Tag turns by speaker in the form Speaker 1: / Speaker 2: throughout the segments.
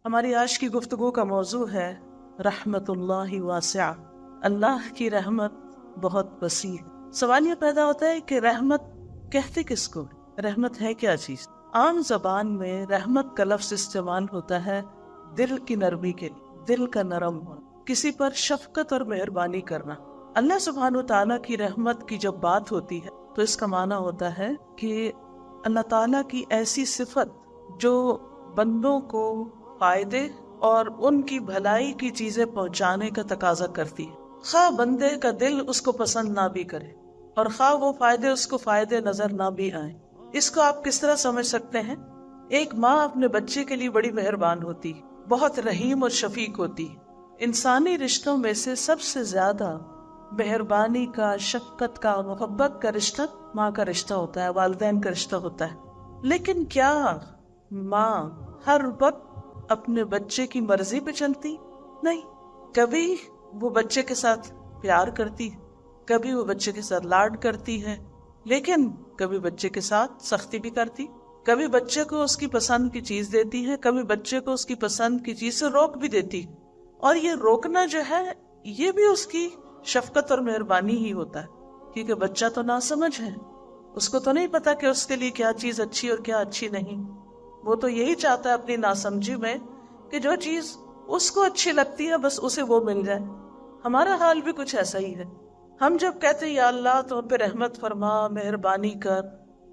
Speaker 1: ہماری آج کی گفتگو کا موضوع ہے رحمت اللہ واسعہ، اللہ کی رحمت بہت وسیع ہے۔ سوال یہ پیدا ہوتا ہے کہ رحمت کہتے کس کو؟ رحمت ہے کیا چیز؟ عام زبان میں رحمت کا لفظ استعمال ہوتا ہے دل کی نرمی کے لیے، دل کا نرم ہونا، کسی پر شفقت اور مہربانی کرنا۔ اللہ سبحانہ و تعالیٰ کی رحمت کی جب بات ہوتی ہے تو اس کا معنی ہوتا ہے کہ اللہ تعالیٰ کی ایسی صفت جو بندوں کو فائدے اور ان کی بھلائی کی چیزیں پہنچانے کا تقاضا کرتی ہے، خواہ بندے کا دل اس کو پسند نہ بھی کرے اور خواہ وہ فائدے اس کو فائدے نظر نہ بھی آئیں۔ اس کو آپ کس طرح سمجھ سکتے ہیں؟ ایک ماں اپنے بچے کے لیے بڑی مہربان ہوتی، بہت رحیم اور شفیق ہوتی۔ انسانی رشتوں میں سے سب سے زیادہ مہربانی کا، شفقت کا، محبت کا رشتہ ماں کا رشتہ ہوتا ہے، والدین کا رشتہ ہوتا ہے۔ لیکن کیا ماں ہر وقت اپنے بچے کی مرضی پہ چلتی؟ نہیں، کبھی وہ بچے کے ساتھ پیار کرتی، کبھی وہ بچے کے ساتھ لاڈ کرتی ہے، لیکن کبھی بچے کے ساتھ سختی بھی کرتی، کبھی بچے کو اس کی پسند کی چیز دیتی ہے، کبھی بچے کو اس کی پسند کی چیز سے روک بھی دیتی۔ اور یہ روکنا جو ہے یہ بھی اس کی شفقت اور مہربانی ہی ہوتا ہے، کیونکہ بچہ تو ناسمجھ ہے، اس کو تو نہیں پتا کہ اس کے لیے کیا چیز اچھی اور کیا اچھی نہیں۔ وہ تو یہی چاہتا ہے اپنی ناسمجھی میں کہ جو چیز اس کو اچھی لگتی ہے بس اسے وہ مل جائے۔ ہمارا حال بھی کچھ ایسا ہی ہے۔ ہم جب کہتے ہیں یا اللہ تو ہم پہ رحمت فرما، مہربانی کر،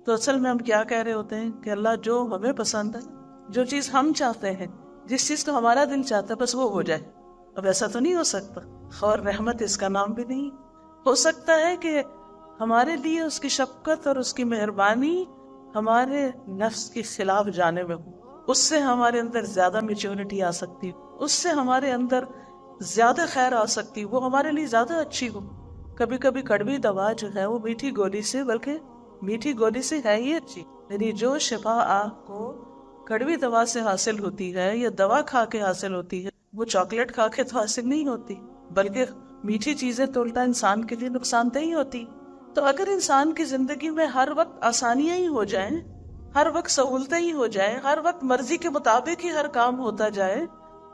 Speaker 1: تو اصل میں ہم کیا کہہ رہے ہوتے ہیں کہ اللہ جو ہمیں پسند ہے، جو چیز ہم چاہتے ہیں، جس چیز کو ہمارا دل چاہتا ہے بس وہ ہو جائے۔ اب ایسا تو نہیں ہو سکتا، اور رحمت اس کا نام بھی نہیں۔ ہو سکتا ہے کہ ہمارے لیے اس کی شفقت اور اس کی مہربانی ہمارے نفس کے خلاف جانے میں ہو، اس سے ہمارے اندر زیادہ میچورٹی آ سکتی، اس سے ہمارے اندر زیادہ خیر آ سکتی، وہ ہمارے لیے زیادہ اچھی ہو۔ کبھی کبھی کڑوی دوا جو ہے وہ میٹھی گولی سے، بلکہ میٹھی گولی سے ہے ہی اچھی، یعنی جو شفا آپ کو کڑوی دوا سے حاصل ہوتی ہے یا دوا کھا کے حاصل ہوتی ہے، وہ چاکلیٹ کھا کے تو حاصل نہیں ہوتی، بلکہ میٹھی چیزیں تو الٹا انسان کے لیے نقصان دہ ہی ہوتی۔ تو اگر انسان کی زندگی میں ہر وقت آسانیاں ہی ہو جائیں، ہر وقت سہولتیں ہی ہو جائیں، ہر وقت مرضی کے مطابق ہی ہر کام ہوتا جائے،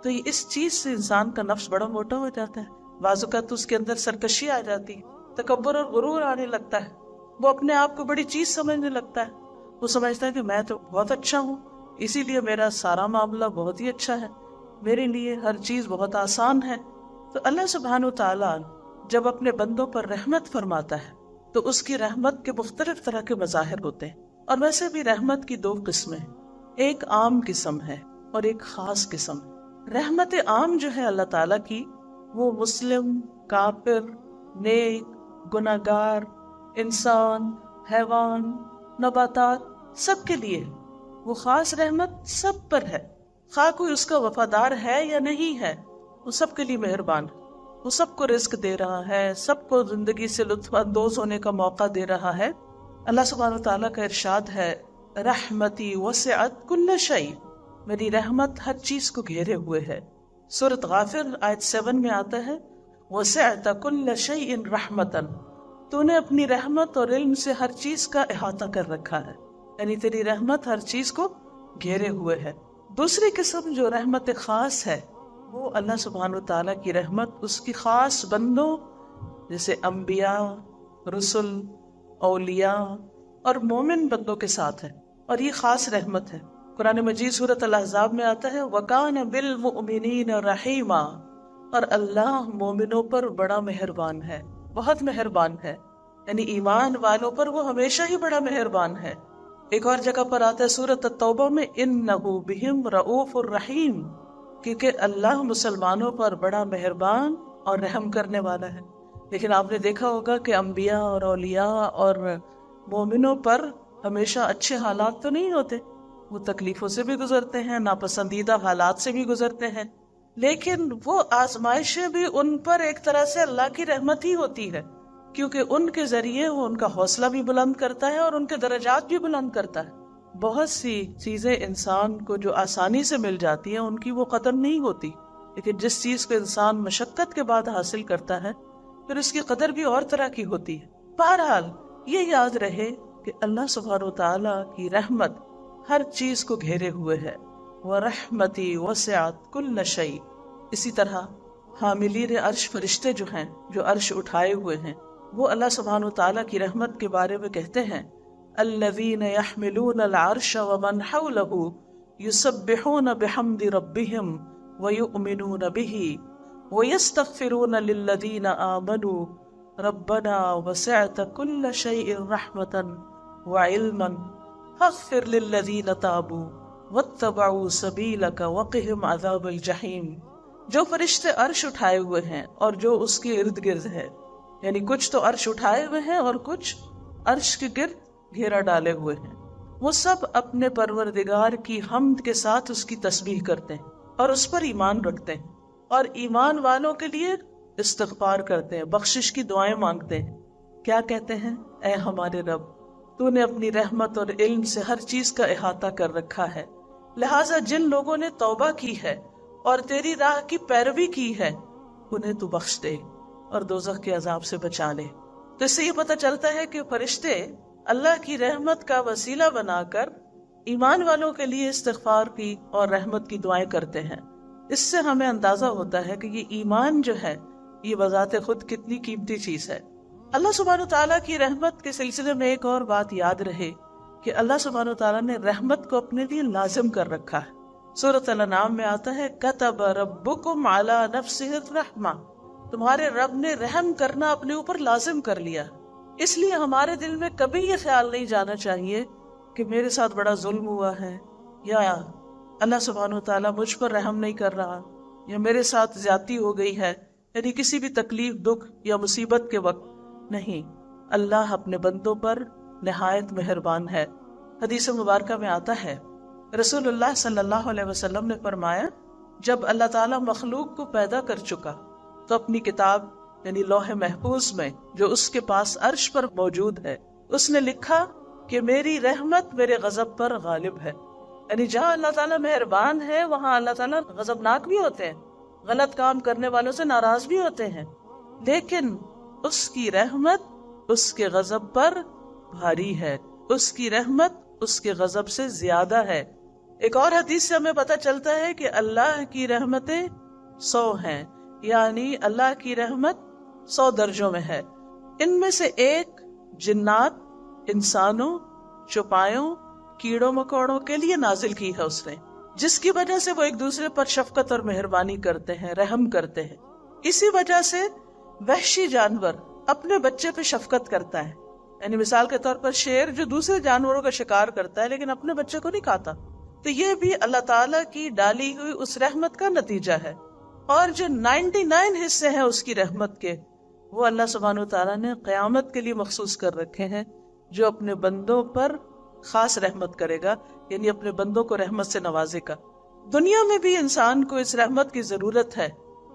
Speaker 1: تو یہ اس چیز سے انسان کا نفس بڑا موٹا ہو جاتا ہے، بعض اوقات اس کے اندر سرکشی آ جاتی، تکبر اور غرور آنے لگتا ہے، وہ اپنے آپ کو بڑی چیز سمجھنے لگتا ہے، وہ سمجھتا ہے کہ میں تو بہت اچھا ہوں، اسی لیے میرا سارا معاملہ بہت ہی اچھا ہے، میرے لیے ہر چیز بہت آسان ہے۔ تو اللہ سبحانہ وتعالیٰ جب اپنے بندوں پر رحمت فرماتا ہے تو اس کی رحمت کے مختلف طرح کے مظاہر ہوتے ہیں، اور ویسے بھی رحمت کی دو قسمیں، ایک عام قسم ہے اور ایک خاص قسم ہے۔ رحمت عام جو ہے اللہ تعالیٰ کی، وہ مسلم، کافر، نیک، گناہگار، انسان، حیوان، نباتات، سب کے لیے ہے۔ وہ خاص رحمت سب پر ہے، خواہ کوئی اس کا وفادار ہے یا نہیں ہے، وہ سب کے لیے مہربان ہے، وہ سب کو رزق دے رہا ہے، سب کو زندگی سے لطف اندوز ہونے کا موقع دے رہا ہے۔ اللہ سبحانہ وتعالیٰ کا ارشاد ہے رحمتی وسعت کل شیء، میری رحمت ہر چیز کو گھیرے ہوئے ہے۔ سورۃ غافر آیت 7 میں آتا ہے وسعت کل شیء رحمتا، تو نے اپنی رحمت اور علم سے ہر چیز کا احاطہ کر رکھا ہے، یعنی تیری رحمت ہر چیز کو گھیرے ہوئے ہے۔ دوسری قسم جو رحمت خاص ہے، وہ اللہ سبحانہ وتعالیٰ کی رحمت اس کی خاص بندوں جیسے انبیاء، رسل، اولیاء اور مومن بندوں کے ساتھ ہے، اور یہ خاص رحمت ہے۔ قرآن مجید سورۃ الاحزاب میں آتا ہے وَكَانَ بِالْمُؤْمِنِينَ رَحِيمًا، اور اللہ مومنوں پر بڑا مہربان ہے، بہت مہربان ہے، یعنی ایمان والوں پر وہ ہمیشہ ہی بڑا مہربان ہے۔ ایک اور جگہ پر آتا ہے سورۃ التوبہ میں اِنَّهُ بِهِمْ رَءُوفٌ رَحِيمٌ، کیونکہ اللہ مسلمانوں پر بڑا مہربان اور رحم کرنے والا ہے۔ لیکن آپ نے دیکھا ہوگا کہ انبیاء اور اولیاء اور مومنوں پر ہمیشہ اچھے حالات تو نہیں ہوتے، وہ تکلیفوں سے بھی گزرتے ہیں، ناپسندیدہ حالات سے بھی گزرتے ہیں، لیکن وہ آزمائشیں بھی ان پر ایک طرح سے اللہ کی رحمت ہی ہوتی ہے، کیونکہ ان کے ذریعے وہ ان کا حوصلہ بھی بلند کرتا ہے اور ان کے درجات بھی بلند کرتا ہے۔ بہت سی چیزیں انسان کو جو آسانی سے مل جاتی ہیں ان کی وہ قدر نہیں ہوتی، لیکن جس چیز کو انسان مشقت کے بعد حاصل کرتا ہے پھر اس کی قدر بھی اور طرح کی ہوتی ہے۔ بہرحال یہ یاد رہے کہ اللہ سبحانہ وتعالیٰ کی رحمت ہر چیز کو گھیرے ہوئے ہے، وَرَحْمَتِي وَسِعَتْ كُلَّ شَيْءٍ۔ اسی طرح حاملین عرش فرشتے جو ہیں، جو عرش اٹھائے ہوئے ہیں، وہ اللہ سبحانہ وتعالیٰ کی رحمت کے بارے میں کہتے ہیں الذین یحملون العرش ومن حولہ یسبحون بحمد ربہم ویؤمنون بہ ویستغفرون للذین آمنوا ربنا وسعت کل شیء رحمتا وعلما فاغفر للذین تابوا واتبعوا سبیلک وقہم عذاب الجحیم۔ جو فرشتے عرش اٹھائے ہوئے ہیں اور جو اس کے ارد گرد ہے، یعنی کچھ تو عرش اٹھائے ہوئے ہیں اور کچھ عرش کے گرد گھیرا ڈالے ہوئے ہیں، وہ سب اپنے پروردگار کی حمد کے ساتھ اس کی تسبیح کرتے ہیں اور اس پر ایمان رکھتے ہیں، اور ایمان والوں کے لیے استغفار کرتے ہیں، بخشش کی دعائیں مانگتے ہیں۔ کیا کہتے ہیں؟ اے ہمارے رب، تو نے اپنی رحمت اور علم سے ہر چیز کا احاطہ کر رکھا ہے، لہٰذا جن لوگوں نے توبہ کی ہے اور تیری راہ کی پیروی کی ہے انہیں تو بخش دے اور دوزخ کے عذاب سے بچا لے۔ تو اس سے یہ پتہ چلتا ہے کہ فرشتے اللہ کی رحمت کا وسیلہ بنا کر ایمان والوں کے لیے استغفار کی اور رحمت کی دعائیں کرتے ہیں۔ اس سے ہمیں اندازہ ہوتا ہے کہ یہ ایمان جو ہے یہ بذات خود کتنی قیمتی چیز ہے۔ اللہ سبحانہ وتعالیٰ کی رحمت کے سلسلے میں ایک اور بات یاد رہے کہ اللہ سبحانہ وتعالیٰ نے رحمت کو اپنے لیے لازم کر رکھا ہے۔ سورۃ الانعام میں آتا ہے کتب ربکم علی نفسہ الرحمہ، تمہارے رب نے رحم کرنا اپنے اوپر لازم کر لیا۔ اس لیے ہمارے دل میں کبھی یہ خیال نہیں جانا چاہیے کہ میرے ساتھ بڑا ظلم ہوا ہے، یا اللہ سبحانہ وتعالیٰ مجھ پر رحم نہیں کر رہا، یا میرے ساتھ زیادتی ہو گئی ہے، یعنی کسی بھی تکلیف، دکھ یا مصیبت کے وقت۔ نہیں، اللہ اپنے بندوں پر نہایت مہربان ہے۔ حدیث مبارکہ میں آتا ہے رسول اللہ صلی اللہ علیہ وسلم نے فرمایا جب اللہ تعالیٰ مخلوق کو پیدا کر چکا تو اپنی کتاب یعنی لوح محفوظ میں جو اس کے پاس عرش پر موجود ہے اس نے لکھا کہ میری رحمت میرے غضب پر غالب ہے۔ یعنی جہاں اللہ تعالیٰ مہربان ہے وہاں اللہ تعالیٰ غضبناک بھی ہوتے ہیں، غلط کام کرنے والوں سے ناراض بھی ہوتے ہیں، لیکن اس کی رحمت اس کے غضب پر بھاری ہے، اس کی رحمت اس کے غضب سے زیادہ ہے۔ ایک اور حدیث سے ہمیں پتہ چلتا ہے کہ اللہ کی رحمتیں 100 ہیں، یعنی اللہ کی رحمت 100 درجوں میں ہے۔ ان میں سے ایک جنات، انسانوں، چوپایوں، کیڑوں مکوڑوں کے لیے نازل کی ہے اس نے، جس کی وجہ سے وہ ایک دوسرے پر شفقت اور مہربانی کرتے ہیں، رحم کرتے ہیں۔ اسی وجہ سے وحشی جانور اپنے بچے پہ شفقت کرتا ہے، یعنی مثال کے طور پر شیر جو دوسرے جانوروں کا شکار کرتا ہے لیکن اپنے بچے کو نہیں کھاتا، تو یہ بھی اللہ تعالیٰ کی ڈالی ہوئی اس رحمت کا نتیجہ ہے۔ اور جو 99 حصے ہیں اس کی رحمت کے، وہ اللہ سبحانہ وتعالیٰ نے قیامت کے لیے مخصوص کر رکھے ہیں، جو اپنے بندوں پر خاص رحمت کرے گا، یعنی اپنے بندوں کو رحمت سے نوازے گا۔ دنیا میں بھی انسان کو اس رحمت کی ضرورت ہے،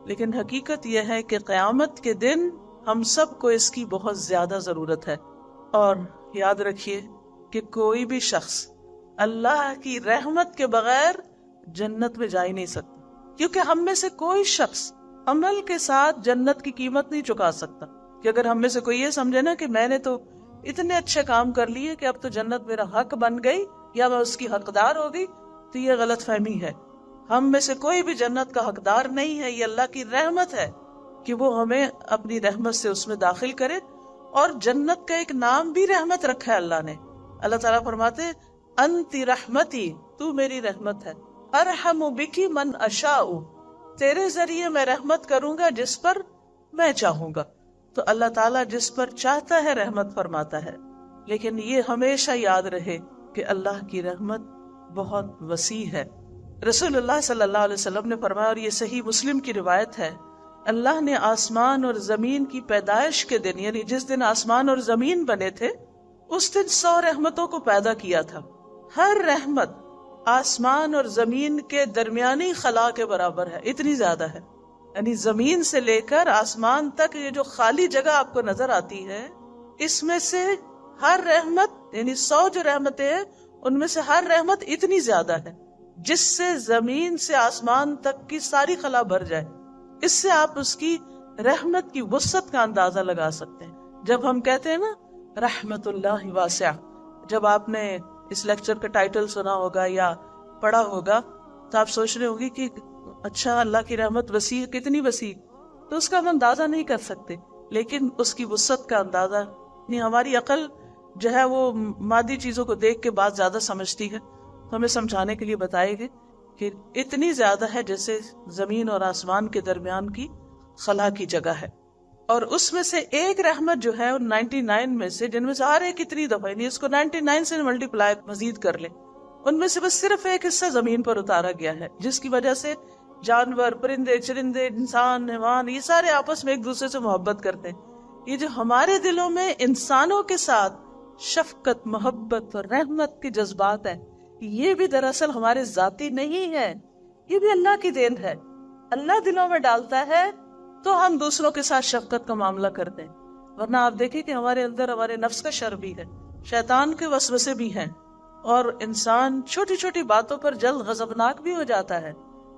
Speaker 1: لیکن حقیقت یہ ہے کہ قیامت کے دن ہم سب کو اس کی بہت زیادہ ضرورت ہے۔ اور یاد رکھیے کہ کوئی بھی شخص اللہ کی رحمت کے بغیر جنت میں جا ہی نہیں سکتا، کیونکہ ہم میں سے کوئی شخص عمل کے ساتھ جنت کی قیمت نہیں چکا سکتا۔ کہ اگر ہم میں سے کوئی یہ سمجھے نا کہ میں نے تو اتنے اچھے کام کر لیے کہ اب تو جنت میرا حق بن گئی یا میں اس کی حقدار ہو گئی، تو یہ غلط فہمی ہے۔ ہم میں سے کوئی بھی جنت کا حقدار نہیں ہے، یہ اللہ کی رحمت ہے کہ وہ ہمیں اپنی رحمت سے اس میں داخل کرے۔ اور جنت کا ایک نام بھی رحمت رکھا ہے اللہ نے۔ اللہ تعالیٰ فرماتے انتی رحمتی، تو میری رحمت ہے، ارحم بکی من اشاء، تیرے ذریعے میں رحمت کروں گا جس پر میں چاہوں گا۔ تو اللہ تعالیٰ جس پر چاہتا ہے رحمت فرماتا ہے، لیکن یہ ہمیشہ یاد رہے کہ اللہ کی رحمت بہت وسیع ہے۔ رسول اللہ صلی اللہ علیہ وسلم نے فرمایا، اور یہ صحیح مسلم کی روایت ہے، اللہ نے آسمان اور زمین کی پیدائش کے دن، یعنی جس دن آسمان اور زمین بنے تھے، اس دن 100 رحمتوں کو پیدا کیا تھا۔ ہر رحمت آسمان اور زمین کے درمیانی خلا کے برابر ہے، اتنی زیادہ ہے۔ یعنی زمین سے لے کر آسمان تک یہ جو خالی جگہ آپ کو نظر آتی ہے، اس میں سے ہر رحمت، یعنی 100 جو رحمتیں ہیں ان میں سے ہر رحمت اتنی زیادہ ہے جس سے زمین سے آسمان تک کی ساری خلا بھر جائے۔ اس سے آپ اس کی رحمت کی وسعت کا اندازہ لگا سکتے ہیں۔ جب ہم کہتے ہیں نا رحمت اللہ واسعہ، جب آپ نے اس لیکچر کا ٹائٹل سنا ہوگا یا پڑھا ہوگا، تو آپ سوچ رہے ہوگی کہ اچھا اللہ کی رحمت وسیع ہے، کتنی وسیع، تو اس کا ہم اندازہ نہیں کر سکتے، لیکن اس کی وسعت کا اندازہ نہیں. ہماری عقل جو ہے وہ مادی چیزوں کو دیکھ کے بات زیادہ سمجھتی ہے، تو ہمیں سمجھانے کے لیے بتائے گے کہ اتنی زیادہ ہے جیسے زمین اور آسمان کے درمیان کی خلا کی جگہ ہے. اور اس میں سے ایک رحمت جو ہے 99 میں سے، جن میں سے ہر ایک اتنی دفعہ، یعنی اس کو 99 سے ملٹیپلائی مزید کر لیں، ان میں سے بس صرف ایک حصہ زمین پر اتارا گیا ہے، جس کی وجہ سے جانور، پرندے، چرندے، انسان، حیوان، یہ سارے آپس میں ایک دوسرے سے محبت کرتے ہیں. یہ جو ہمارے دلوں میں انسانوں کے ساتھ شفقت، محبت اور رحمت کے جذبات ہیں، یہ بھی دراصل ہمارے ذاتی نہیں ہے، یہ بھی اللہ کی دین ہے. اللہ دلوں میں ڈالتا ہے تو ہم دوسروں کے ساتھ شفقت کا معاملہ کرتے ہیں. ورنہ آپ دیکھیں کہ ہمارے اندر ہمارے نفس کا شر بھی ہے، شیطان کے وسوسے بھی ہیں، اور انسان چھوٹی چھوٹی باتوں پر جلد غضبناک بھی ہو جاتا ہے،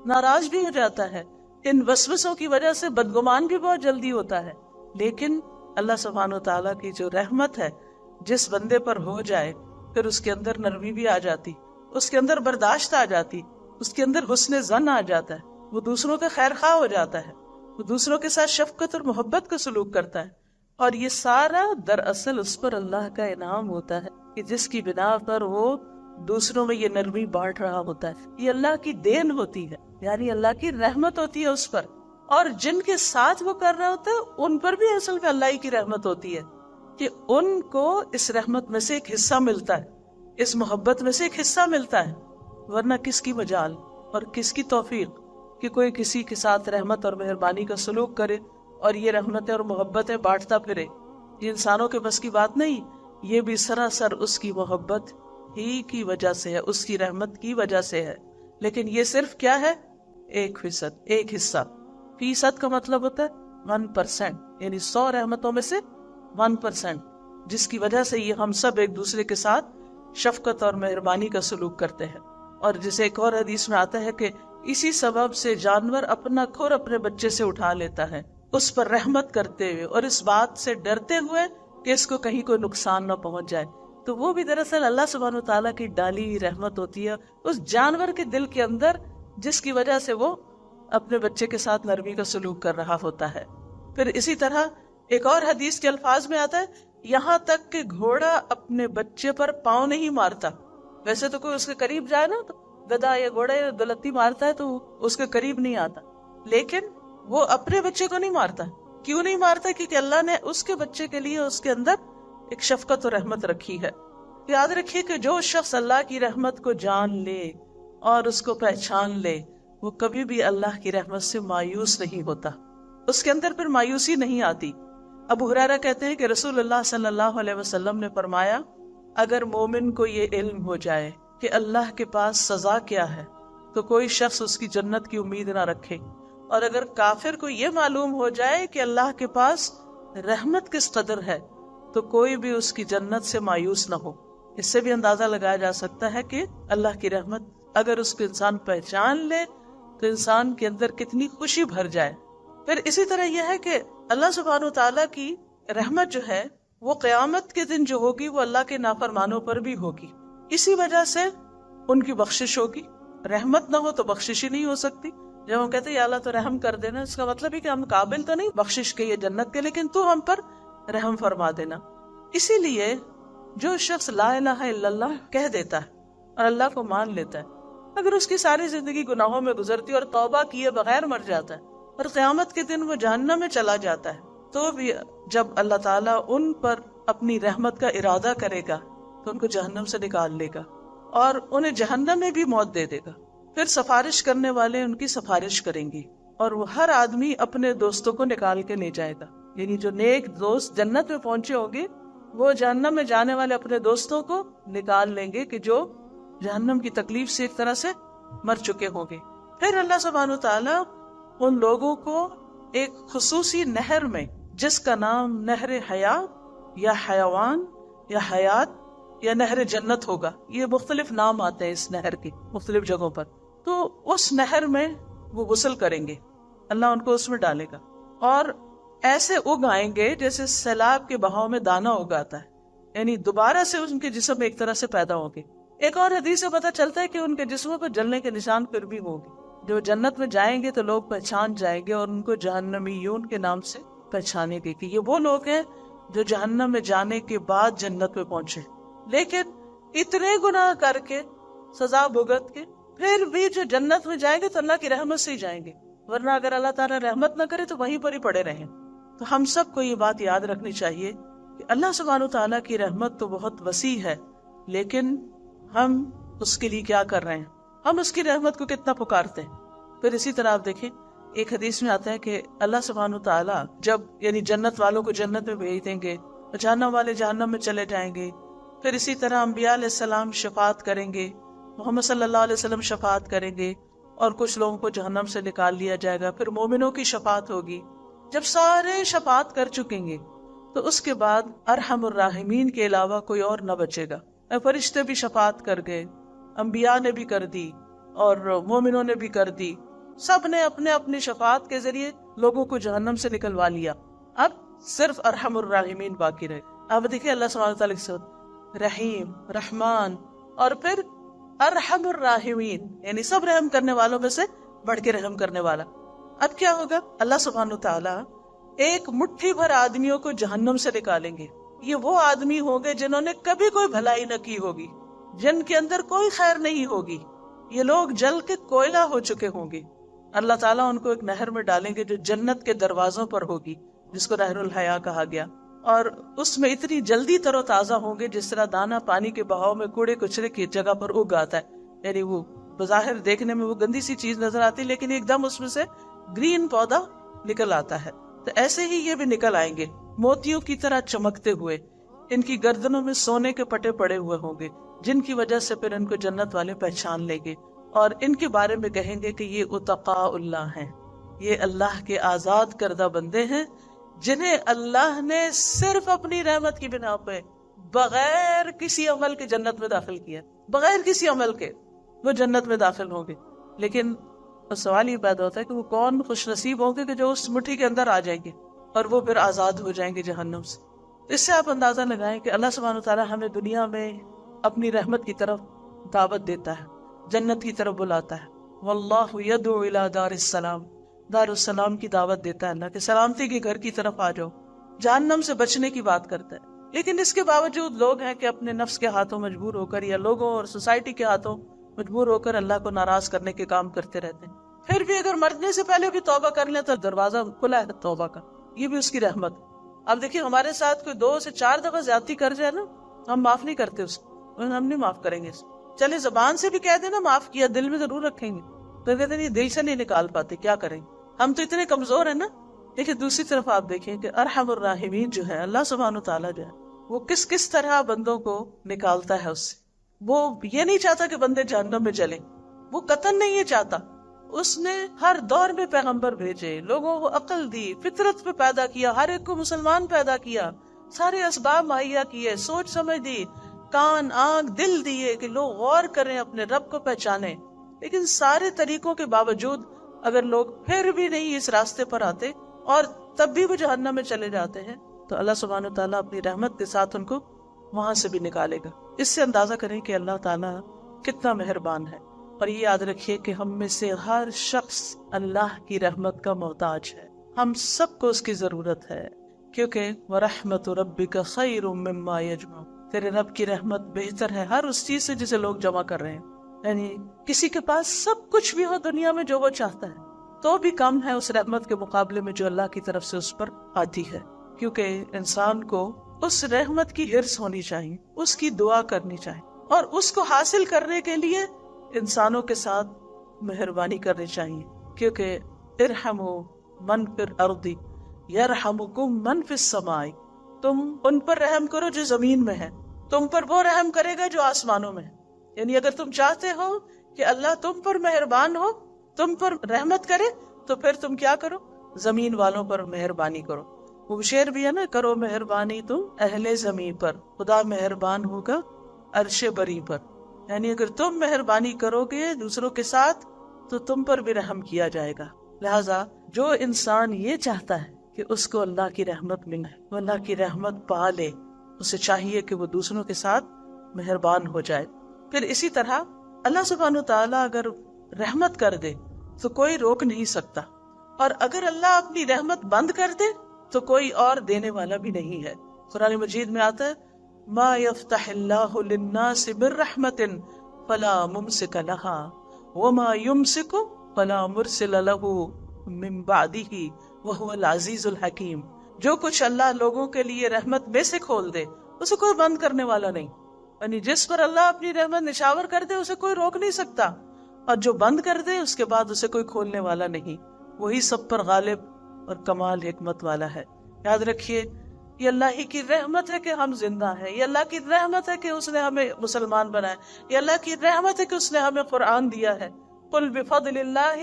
Speaker 1: ناراض بھی ہو جاتا ہے. ان وسوسوں کی وجہ سے بدگمان بھی بہت جلدی ہوتا ہے. لیکن اللہ سبحانہ وتعالیٰ کی جو رحمت ہے، جس بندے پر ہو جائے پھر اس کے اندر نرمی بھی آ جاتی، اس کے اندر برداشت آ جاتی، اس کے اندر حسن ظن آ جاتا ہے، وہ دوسروں کا خیر خواہ ہو جاتا ہے، وہ دوسروں کے ساتھ شفقت اور محبت کا سلوک کرتا ہے. اور یہ سارا دراصل اس پر اللہ کا انعام ہوتا ہے کہ جس کی بنا پر وہ دوسروں میں یہ نرمی بانٹ رہا ہوتا ہے. یہ اللہ کی دین ہوتی ہے، یعنی اللہ کی رحمت ہوتی ہے اس پر. اور جن کے ساتھ وہ کر رہا ہوتا ہے ان پر بھی اصل میں اللہ کی رحمت ہوتی ہے کہ ان کو اس رحمت میں سے ایک حصہ ملتا ہے، اس محبت میں سے ایک حصہ ملتا ہے. ورنہ کس کی مجال اور کس کی توفیق کہ کوئی کسی کے ساتھ رحمت اور مہربانی کا سلوک کرے اور یہ رحمتیں اور محبتیں بانٹتا پھرے. یہ انسانوں کے بس کی بات نہیں، یہ بھی سراسر اس کی محبت ہی کی وجہ سے ہے، اس کی رحمت کی وجہ سے ہے. لیکن یہ صرف کیا ہے؟ 1%، ایک حصہ. فیصد کا مطلب ہوتا ہے 1%، یعنی 100 رحمتوں میں سے 1%، جس کی وجہ سے یہ ہم سب ایک دوسرے کے ساتھ شفقت اور مہربانی کا سلوک کرتے ہیں. اور جسے ایک اور حدیث میں آتا ہے کہ اسی سبب سے جانور اپنا کھر اپنے بچے سے اٹھا لیتا ہے، اس پر رحمت کرتے ہوئے اور اس بات سے ڈرتے ہوئے کہ اس کو کہیں کوئی نقصان نہ پہنچ جائے. تو وہ بھی دراصل اللہ سبحانہ وتعالیٰ کی ڈالی ہوئی رحمت ہوتی ہے اس جانور کے دل کے اندر، جس کی وجہ سے وہ اپنے بچے کے ساتھ نرمی کا سلوک کر رہا ہوتا ہے. پھر اسی طرح ایک اور حدیث کے الفاظ میں آتا ہے، یہاں تک کہ گھوڑا اپنے بچے پر پاؤں نہیں مارتا. ویسے تو کوئی اس کے قریب جائے نا تو گدھا یا گھوڑا یا دلتی مارتا ہے تو اس کے قریب نہیں آتا، لیکن وہ اپنے بچے کو نہیں مارتا. کیوں نہیں مارتا؟ کیونکہ اللہ نے اس کے بچے کے لیے اس کے اندر ایک شفقت اور رحمت رکھی ہے. یاد رکھیے کہ جو شخص اللہ کی رحمت کو جان لے اور اس کو پہچان لے، وہ کبھی بھی اللہ کی رحمت سے مایوس نہیں ہوتا، اس کے اندر پھر مایوسی نہیں آتی. ابو ہریرہ کہتے ہیں کہ رسول اللہ صلی اللہ علیہ وسلم نے فرمایا، اگر مومن کو یہ علم ہو جائے کہ اللہ کے پاس سزا کیا ہے تو کوئی شخص اس کی جنت کی امید نہ رکھے، اور اگر کافر کو یہ معلوم ہو جائے کہ اللہ کے پاس رحمت کس قدر ہے تو کوئی بھی اس کی جنت سے مایوس نہ ہو. اس سے بھی اندازہ لگایا جا سکتا ہے کہ اللہ کی رحمت اگر اس کو انسان پہچان لے تو انسان کے اندر کتنی خوشی بھر جائے. پھر اسی طرح یہ ہے کہ اللہ سبحانہ وتعالیٰ کی رحمت جو ہے وہ قیامت کے دن جو ہوگی وہ اللہ کے نافرمانوں پر بھی ہوگی. اسی وجہ سے ان کی بخشش ہوگی. رحمت نہ ہو تو بخشش ہی نہیں ہو سکتی. جب ہم کہتے ہیں یا اللہ تو رحم کر دینا، اس کا مطلب ہے کہ ہم قابل تو نہیں بخشش کے یا جنت کے، لیکن تو ہم پر رحم فرما دینا. اسی لیے جو شخص لا الہ الا اللہ کہہ دیتا ہے اور اللہ کو مان لیتا ہے، اگر اس کی ساری زندگی گناہوں میں گزرتی اور توبہ کیے بغیر مر جاتا ہے اور قیامت کے دن وہ جہنم میں چلا جاتا ہے، تو بھی جب اللہ تعالیٰ ان پر اپنی رحمت کا ارادہ کرے گا تو ان کو جہنم سے نکال لے گا اور انہیں جہنم میں بھی موت دے دے گا. پھر سفارش کرنے والے ان کی سفارش کریں گے اور وہ ہر آدمی اپنے دوستوں کو نکال کے لے جائے گا. یعنی جو نیک دوست جنت میں پہنچے ہوں گے وہ جہنم میں جانے والے اپنے دوستوں کو نکال لیں گے کہ جو جہنم کی تکلیف سے ایک طرح سے مر چکے ہوں گے. پھر اللہ سبحانہ تعالیٰ ان لوگوں کو ایک خصوصی نہر میں، جس کا نام نہر حیات یا حیوان یا حیات یا نہر جنت ہوگا، یہ مختلف نام آتے ہیں اس نہر کے مختلف جگہوں پر، تو اس نہر میں وہ غسل کریں گے، اللہ ان کو اس میں ڈالے گا اور ایسے اگ آئیں گے جیسے سیلاب کے بہاؤ میں دانا اگاتا ہے، یعنی دوبارہ سے ان کے جسم ایک طرح سے پیدا ہوں گے. ایک اور حدیث سے پتہ چلتا ہے کہ ان کے جسموں پر جلنے کے نشان پھر بھی ہوں گے. جو جنت میں جائیں گے تو لوگ پہچان جائیں گے اور ان کو جہنمیون کے نام سے پہچانے گے کہ یہ وہ لوگ ہیں جو جہنم میں جانے کے بعد جنت میں پہنچے، لیکن اتنے گناہ کر کے سزا بھگت کے پھر بھی جو جنت میں جائیں گے تو اللہ کی رحمت سے ہی جائیں گے، ورنہ اگر اللہ تعالیٰ رحمت نہ کرے تو وہیں پر ہی پڑے رہیں. تو ہم سب کو یہ بات یاد رکھنی چاہیے کہ اللہ سبحانہ تعالیٰ کی رحمت تو بہت وسیع ہے، لیکن ہم اس کے لیے کیا کر رہے ہیں، ہم اس کی رحمت کو کتنا پکارتے ہیں. پھر اسی طرح آپ دیکھیں ایک حدیث میں آتا ہے کہ اللہ سبحانہ تعالیٰ جب یعنی جنت والوں کو جنت میں بھیج دیں گے، جہنم والے جہنم میں چلے جائیں گے. پھر اسی طرح انبیاء علیہ السلام شفاعت کریں گے، محمد صلی اللہ علیہ وسلم شفاعت کریں گے اور کچھ لوگوں کو جہنم سے نکال لیا جائے گا. پھر مومنوں کی شفاعت ہوگی. جب سارے شفاعت کر چکیں گے تو اس کے بعد ارحم الراحمین کے علاوہ کوئی اور نہ بچے گا. فرشتے بھی شفاعت کر گئے، انبیاء نے بھی کر دی اور مومنوں نے بھی کر دی، سب نے اپنے اپنی شفاعت کے ذریعے لوگوں کو جہنم سے نکلوا لیا. اب صرف ارحم الراحمین باقی رہے. اب دیکھیں اللہ سبحانہ تعالیٰ کے ساتھ رحیم، رحمان اور پھر ارحم الراحمین، یعنی سب رحم کرنے والوں میں سے بڑھ کے رحم کرنے والا. اب کیا ہوگا؟ اللہ سبحانہ تعالیٰ ایک مٹھی بھر آدمیوں کو جہنم سے نکالیں گے. یہ وہ آدمی ہوں گے جنہوں نے کبھی کوئی بھلائی نہ کی ہوگی، جن کے اندر کوئی خیر نہیں ہوگی. یہ لوگ جل کے کوئلہ ہو چکے ہوں گے. اللہ تعالیٰ ان کو ایک نہر میں ڈالیں گے جو جنت کے دروازوں پر ہوگی، جس کو نہر الحیا کہا گیا، اور اس میں اتنی جلدی تر و تازہ ہوں گے جس طرح دانا پانی کے بہاؤ میں کوڑے کچرے کی جگہ پر اگ آتا ہے. یعنی وہ بظاہر دیکھنے میں وہ گندی سی چیز نظر آتی ہے، لیکن ایک دم اس میں سے گرین پودا نکل آتا ہے. تو ایسے ہی یہ بھی نکل آئیں گے موتیوں کی طرح چمکتے ہوئے. ان کی گردنوں میں سونے کے پٹے پڑے ہوئے ہوں گے، جن کی وجہ سے پھر ان کو جنت والے پہچان لیں گے اور ان کے بارے میں کہیں گے کہ یہ اتقاء اللہ ہیں، یہ اللہ کے آزاد کردہ بندے ہیں جنہیں اللہ نے صرف اپنی رحمت کی بنا پہ بغیر کسی عمل کے جنت میں داخل کیا، بغیر کسی عمل کے وہ جنت میں داخل ہوں گے. لیکن سوال یہ پیدا ہوتا ہے کہ وہ کون خوش نصیب ہوں گے کہ جو اس مٹھی کے اندر آ جائیں گے اور وہ پھر آزاد ہو جائیں گے جہنم سے. اس سے آپ اندازہ لگائیں کہ اللہ سبحانہ تعالیٰ ہمیں دنیا میں اپنی رحمت کی طرف دعوت دیتا ہے، جنت کی طرف بلاتا ہے. واللہ یدعو الی دار السلام، دار السلام کی دعوت دیتا ہے اللہ کہ سلامتی کے گھر کی طرف آ جاؤ. جہنم سے بچنے کی بات کرتا ہے. لیکن اس کے باوجود لوگ ہیں کہ اپنے نفس کے ہاتھوں مجبور ہو کر یا لوگوں اور سوسائٹی کے ہاتھوں مجبور ہو کر اللہ کو ناراض کرنے کے کام کرتے رہتے ہیں. پھر بھی اگر مرنے سے پہلے بھی توبہ کر لیں تو دروازہ کھلا ہے توبہ کا، یہ بھی اس کی رحمت. اب دیکھیں ہمارے ساتھ کوئی 2 سے 4 دفعہ زیادتی کر جائے نا، ہم معاف نہیں کرتے اس کو، ہم نہیں معاف کریں گے. چلے زبان سے بھی کہہ دیں نا معاف کیا، دل میں ضرور رکھیں گے. تو کہتے ہیں دل سے نہیں نکال پاتے، کیا کریں، ہم تو اتنے کمزور ہیں نا. لیکن دوسری طرف آپ دیکھیں کہ ارحم الراحمین جو ہے اللہ سبحانہ تعالیٰ جو ہے وہ کس طرح بندوں کو نکالتا ہے اس سے. وہ یہ نہیں چاہتا کہ بندے جہنم میں چلیں، وہ قطعاً نہیں یہ چاہتا. اس نے ہر دور میں پیغمبر بھیجے، لوگوں کو عقل دی، فطرت پہ پیدا کیا، ہر ایک کو مسلمان پیدا کیا، سارے اسباب مہیا کیے، سوچ سمجھ دی، کان آنکھ دل دیے کہ لوگ غور کریں، اپنے رب کو پہچانیں. لیکن سارے طریقوں کے باوجود اگر لوگ پھر بھی نہیں اس راستے پر آتے اور تب بھی وہ جہنم میں چلے جاتے ہیں تو اللہ سبحانہ تعالیٰ اپنی رحمت کے ساتھ ان کو وہاں سے بھی نکالے گا. اس سے اندازہ کریں کہ اللہ تعالیٰ کتنا مہربان ہے. اور یہ یاد رکھیے کہ ہم میں سے ہر شخص اللہ کی رحمت کا محتاج ہے. ہم سب کو اس کی ضرورت ہے، کیونکہ وَرَحْمَةُ رَبِّكَ خَيْرٌ مِّمَّا يَجْمَعُونَ، تیرے رب کی رحمت بہتر ہے ہر اس چیز سے جسے لوگ جمع کر رہے ہیں. یعنی کسی کے پاس سب کچھ بھی ہو دنیا میں جو وہ چاہتا ہے تو بھی کم ہے اس رحمت کے مقابلے میں جو اللہ کی طرف سے اس پر آتی ہے. کیونکہ انسان کو اس رحمت کی حرص ہونی چاہیے، اس کی دعا کرنی چاہیے، اور اس کو حاصل کرنے کے لیے انسانوں کے ساتھ مہربانی کرنی چاہیے. کیونکہ ارحموا من فی الارض یرحمکم من فی السماء، تم ان پر رحم کرو جو زمین میں ہے، تم پر وہ رحم کرے گا جو آسمانوں میں ہے. یعنی اگر تم چاہتے ہو کہ اللہ تم پر مہربان ہو، تم پر رحمت کرے، تو پھر تم کیا کرو؟ زمین والوں پر مہربانی کرو. وہ شعر بھی ہے نا، کرو مہربانی تم اہل زمین پر، خدا مہربان ہوگا عرش بری پر. یعنی اگر تم مہربانی کرو گے دوسروں کے ساتھ تو تم پر بھی رحم کیا جائے گا. لہذا جو انسان یہ چاہتا ہے کہ اس کو اللہ کی رحمت ملے، وہ اللہ کی رحمت پا لے، اسے چاہیے کہ وہ دوسروں کے ساتھ مہربان ہو جائے. پھر اسی طرح اللہ سبحانہ تعالیٰ اگر رحمت کر دے تو کوئی روک نہیں سکتا، اور اگر اللہ اپنی رحمت بند کر دے تو کوئی اور دینے والا بھی نہیں ہے۔ قرآن مجید میں آتا ہے ما یفتح اللہ للناس من رحمت فلا ممسک لها وما یمسک فلا مرسل له من بعدہ وہو العزیز الحکیم۔ جو کچھ اللہ لوگوں کے لیے رحمت میں سے کھول دے اسے کوئی بند کرنے والا نہیں، یعنی جس پر اللہ اپنی رحمت نشاور کر دے اسے کوئی روک نہیں سکتا، اور جو بند کر دے اس کے بعد اسے کوئی کھولنے والا نہیں، وہی سب پر غالب اور کمال حکمت والا ہے۔ یاد رکھیے یہ اللہ ہی کی رحمت ہے کہ ہم زندہ ہیں، یہ اللہ کی رحمت ہے کہ اس نے ہمیں مسلمان بنایا، یہ اللہ کی رحمت ہے کہ اس نے ہمیں قرآن دیا ہے۔ قل بفضل اللہ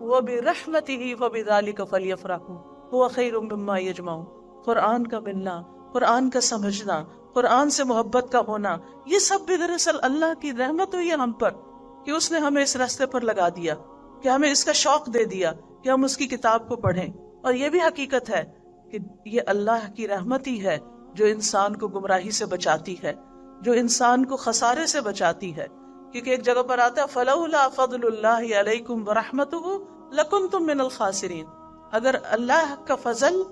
Speaker 1: وبرحمتہ فبذلک فلیفرحوا هو خیر مما یجمعون۔ قرآن کا ملنا، قرآن کا سمجھنا، قرآن سے محبت کا ہونا، یہ سب بھی دراصل اللہ کی رحمت ہوئی ہے ہم پر، کہ اس نے ہمیں اس راستے پر لگا دیا، کہ ہمیں اس کا شوق دے دیا کہ ہم اس کی کتاب کو پڑھیں۔ اور یہ بھی حقیقت ہے کہ یہ اللہ کی رحمت ہی ہے جو انسان کو گمراہی سے بچاتی ہے، جو انسان کو خسارے سے بچاتی ہے، کیونکہ ایک جگہ پر آتا ہے فَلَوْلَا فَضْلُ اللَّهِ عَلَيْكُمْ وَرَحْمَتُهُ لَكُنْتُمْ مِنَ الْخَاسِرِينَ۔ اگر اللہ کا فضل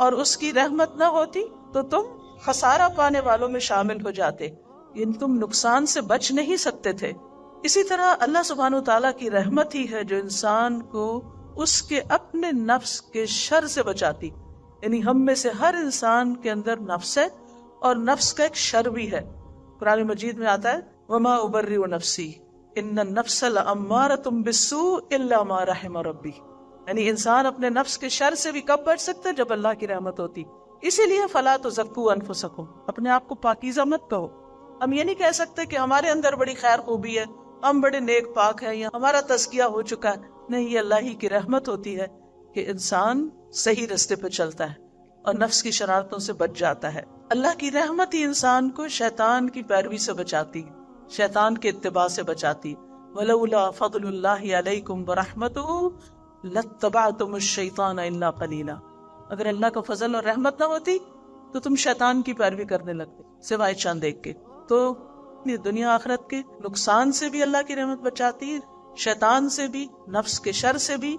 Speaker 1: اور اس کی رحمت نہ ہوتی تو تم خسارہ پانے والوں میں شامل ہو جاتے، یعنی تم نقصان سے بچ نہیں سکتے تھے۔ اسی طرح اللہ سبحانہ تعالیٰ کی رحمت ہی ہے جو انسان کو اس کے اپنے نفس کے شر سے بچاتی، یعنی ہم میں سے ہر انسان کے اندر نفس ہے اور نفس کا ایک شر بھی ہے۔ قرآن مجید میں آتا ہے وَمَا أُبَرِّئُ نَفْسِي إِنَّ النَّفْسَ لَأَمَّارَةٌ بِالسُّوءِ إِلَّا مَا رَحِمَ رَبِّي۔ یعنی انسان اپنے نفس کے شر سے بھی کب بچ سکتا ہے؟ جب اللہ کی رحمت ہوتی۔ اسی لیے فَلَا تُزَكُّوا أَنفُسَكُمْ، اپنے آپ کو پاکیزہ مت کہو۔ ہم یہ نہیں کہہ سکتے کہ ہمارے اندر بڑی خیر خوبی ہے، ہم بڑے نیک پاک ہیں یا ہمارا تزکیہ ہو چکا ہے۔ نہیں، یہ اللہ ہی کی رحمت ہوتی ہے کہ انسان صحیح راستے پہ چلتا ہے اور نفس کی شرارتوں سے بچ جاتا ہے۔ اللہ کی رحمت ہی انسان کو شیطان کی پیروی سے بچاتی، شیطان کے اتباع سے بچاتی۔ وَلَوْلَا فَضْلُ اللَّهِ عَلَيْكُمْ وَرَحْمَتُهُ لَاتَّبَعْتُمُ الشَّيْطَانَ إِلَّا قَلِيلًا۔ اگر اللہ کا فضل اور رحمت نہ ہوتی تو تم شیطان کی پیروی کرنے لگتے سوائے چاند دیکھ کے۔ تو یہ دنیا آخرت کے نقصان سے بھی اللہ کی رحمت بچاتی ہے، شیطان سے بھی، نفس کے شر سے بھی،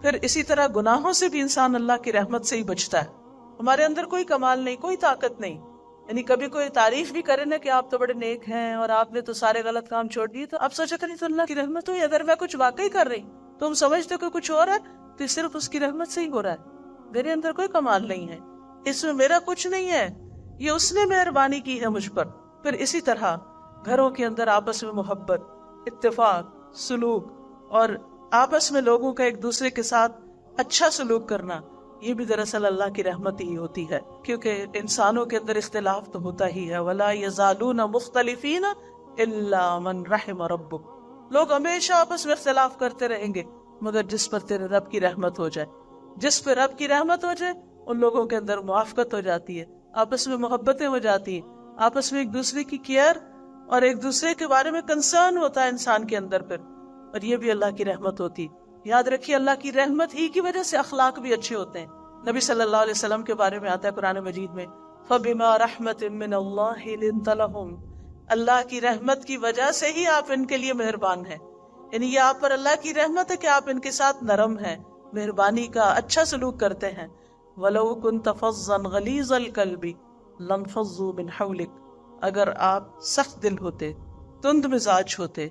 Speaker 1: پھر اسی طرح گناہوں سے بھی انسان اللہ کی رحمت سے ہی بچتا ہے۔ ہمارے اندر کوئی کمال نہیں، کوئی طاقت نہیں، یعنی کبھی کوئی تعریف بھی کرے نا کہ آپ تو بڑے نیک ہیں اور آپ نے تو سارے غلط کام چھوڑ دیے، تو آپ سوچا کریں تو اللہ کی رحمت ہوئی۔ اگر میں کچھ واقعی کر رہی تو ہم سمجھتے کہ کچھ اور ہے تو صرف اس کی رحمت سے ہی ہو رہا ہے، میرے اندر کوئی کمال نہیں ہے، اس میں میرا کچھ نہیں ہے، یہ اس نے مہربانی کی ہے مجھ پر۔ پھر اسی طرح گھروں کے اندر آپس میں محبت، اتفاق، سلوک، اور آپس میں لوگوں کا ایک دوسرے کے ساتھ اچھا سلوک کرنا، یہ بھی دراصل اللہ کی رحمت ہی ہوتی ہے، کیونکہ انسانوں کے اندر اختلاف تو ہوتا ہی ہے۔ وَلَا يَزَالُونَ مُخْتَلِفِينَ إِلَّا مَنْ رَحِمَ رَبُّكَ۔ لوگ ہمیشہ آپس میں اختلاف کرتے رہیں گے مگر جس پر تیرے رب کی رحمت ہو جائے، جس پر رب کی رحمت ہو جائے ان لوگوں کے اندر موافقت ہو جاتی ہے، آپس میں محبتیں ہو جاتی ہیں، آپس میں ایک دوسرے کی کیئر اور ایک دوسرے کے بارے میں کنسرن ہوتا ہے انسان کے اندر پھر، اور یہ بھی اللہ کی رحمت ہوتی۔ یاد رکھیے اللہ کی رحمت ہی کی وجہ سے اخلاق بھی اچھے ہوتے ہیں۔ نبی صلی اللہ علیہ وسلم کے بارے میں آتا ہے قرآن مجید میں فَبِمَا رَحْمَةٍ مِّنَ اللَّهِ لِنْتَ لَهُمْ، اللہ کی رحمت کی وجہ سے ہی آپ ان کے لیے مہربان ہیں، یعنی یہ آپ پر اللہ کی رحمت ہے کہ آپ ان کے ساتھ نرم ہیں، مہربانی کا اچھا سلوک کرتے ہیں۔ وَلَوْ كُنْتَ فَظًّا غَلِيظَ الْقَلْبِ لَانفَضُّوا مِنْ حَوْلِكَ، اگر آپ سخت دل ہوتے، تند مزاج ہوتے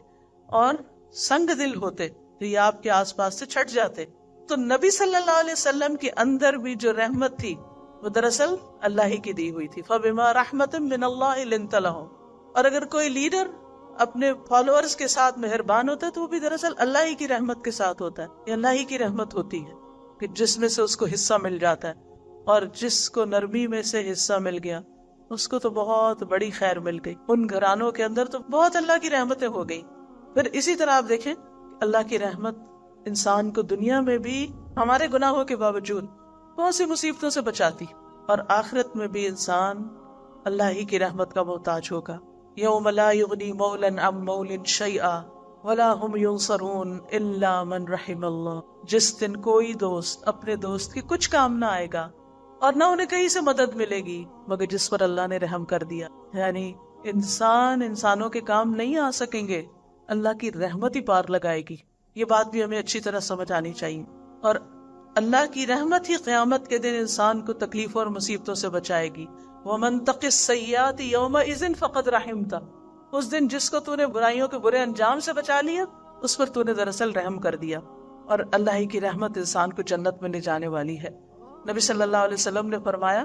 Speaker 1: اور سنگ دل ہوتے تو یہ آپ کے آس پاس سے چھٹ جاتے۔ تو نبی صلی اللہ علیہ وسلم کے اندر بھی جو رحمت تھی وہ دراصل اللہ ہی کی دی ہوئی تھی۔ فَبِمَا رَحْمَةٍ مِّنَ اللَّهِ لِنْتَ لَهُمْ۔ اور اگر کوئی لیڈر اپنے فالوورز کے ساتھ مہربان ہوتا ہے تو وہ بھی دراصل اللہ ہی کی رحمت کے ساتھ ہوتا ہے، یہ اللہ ہی کی رحمت ہوتی ہے کہ جس میں سے اس کو حصہ مل جاتا ہے، اور جس کو نرمی میں سے حصہ مل گیا اس کو تو بہت بڑی خیر مل گئی، ان گھرانوں کے اندر تو بہت اللہ کی رحمتیں ہو گئی۔ پھر اسی طرح آپ دیکھیں اللہ کی رحمت انسان کو دنیا میں بھی ہمارے گناہوں کے باوجود بہت سی مصیبتوں سے بچاتی، اور آخرت میں بھی انسان اللہ ہی کی رحمت کا محتاج ہوگا۔ یوم لا یغنی مولا عن مول شیئا ولا هم ینصرون الا من رحم اللہ، جس دن کوئی دوست اپنے دوست کی کچھ کام نہ آئے گا اور نہ انہیں کہیں سے مدد ملے گی مگر جس پر اللہ نے رحم کر دیا، یعنی انسانوں کے کام نہیں آ سکیں گے، اللہ کی رحمت ہی پار لگائے گی. یہ بات بھی ہمیں اچھی طرح سمجھ آنی چاہیے. اور اللہ کی رحمت ہی قیامت کے دن انسان کو تکلیفوں اور مصیبتوں سے بچائے گی. وَمَن تَقِ السَّيِّئَاتِ يَوْمَئِذٍ فَقَدْ رَحِمْتَ، اس دن جس کو تو نے برائیوں کے برے انجام سے بچا لیا، اس پر تو نے دراصل رحم کر دیا. اور اللہ ہی کی رحمت انسان کو جنت میں لے جانے والی ہے. نبی صلی اللہ علیہ وسلم نے فرمایا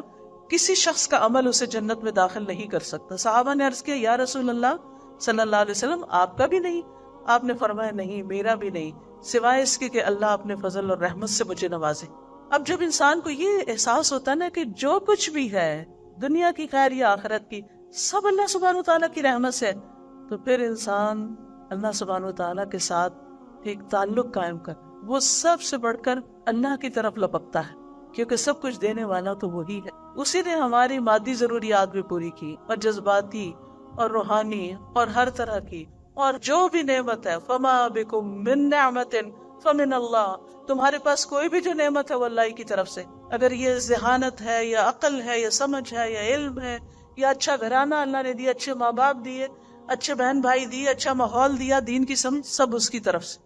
Speaker 1: کسی شخص کا عمل اسے جنت میں داخل نہیں کر سکتا. صحابہ نے عرض کیا یا رسول اللہ صلی اللہ علیہ وسلم آپ کا بھی نہیں؟ آپ نے فرمایا نہیں، میرا بھی نہیں، سوائے اس کے کہ اللہ اپنے فضل اور رحمت سے مجھے نوازے. اب جب انسان کو یہ احساس ہوتا ہے نا کہ جو کچھ بھی ہے دنیا کی خیر یا آخرت کی سب اللہ سبحانہ وتعالیٰ کی رحمت سے، تو پھر انسان اللہ سبحانہ وتعالیٰ کے ساتھ ایک تعلق قائم کر، وہ سب سے بڑھ کر اللہ کی طرف لپکتا ہے، کیونکہ سب کچھ دینے والا تو وہی ہے. اسی نے ہماری مادی ضروریات بھی پوری کی اور جذباتی اور روحانی اور ہر طرح کی، اور جو بھی نعمت ہے فما بکم من نعمت فمن اللہ، تمہارے پاس کوئی بھی جو نعمت ہے وہ اللہ کی طرف سے. اگر یہ ذہانت ہے یا عقل ہے یا سمجھ ہے یا علم ہے یا اچھا گھرانہ اللہ نے دیا، اچھے ماں باپ دیے، اچھے بہن بھائی دیے، اچھا ماحول دیا، دین کی سمجھ، سب اس کی طرف سے،